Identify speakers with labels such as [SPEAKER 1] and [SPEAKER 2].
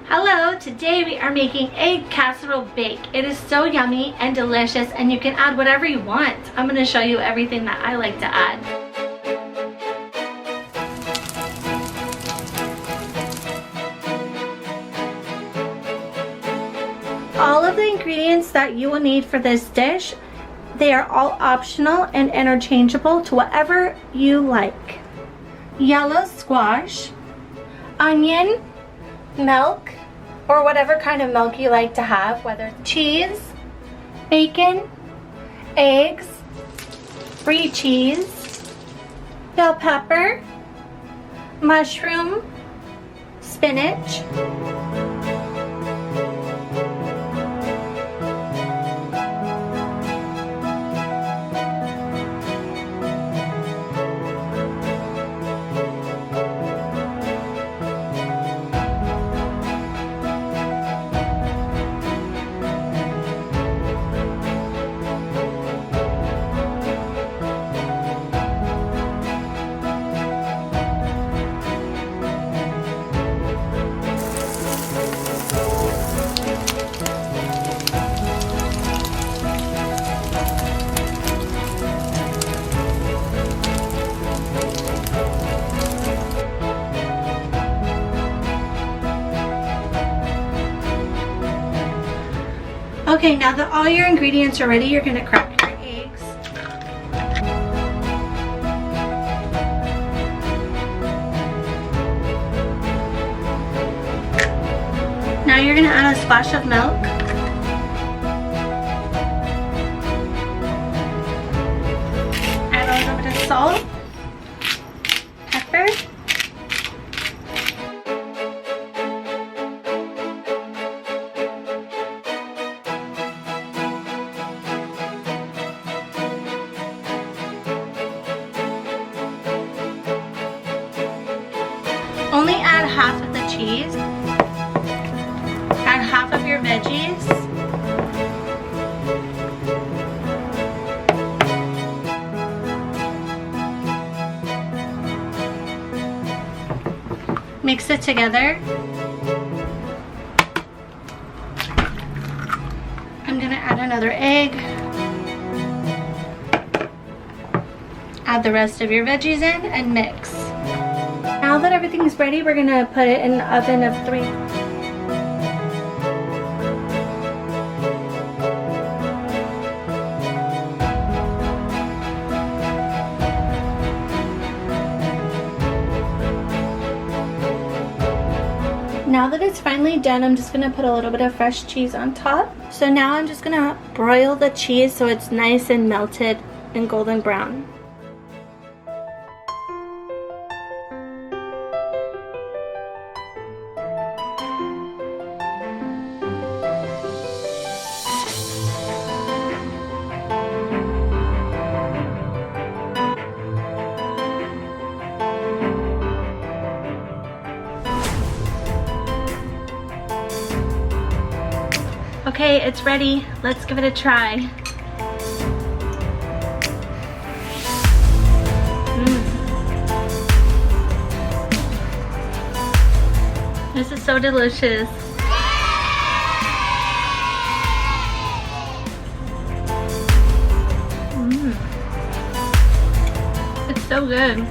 [SPEAKER 1] Hello, today we are making egg casserole bake. It is so yummy and delicious and you can add whatever you want. I'm going to show you everything that I like to add. All of the ingredients that you will need for this dish, they are all optional and interchangeable to whatever you like. Yellow squash, onion, milk, or whatever kind of milk you like to have, whether cheese, bacon, eggs, brie cheese, bell pepper, mushroom, spinach, Okay, now that all your ingredients are ready, you're going to crack your eggs. Now you're going to add a splash of milk. Add a little bit of salt, pepper, only add half of the cheese, add half of your veggies, mix it together. I'm gonna add another egg, add the rest of your veggies in and mix. Now that everything is ready, we're going to put it in an oven of 3. Now that it's finally done, I'm just going to put a little bit of fresh cheese on top. So now I'm just going to broil the cheese so it's nice and melted and golden brown. Okay, it's ready. Let's give it a try. This is so delicious. It's so good.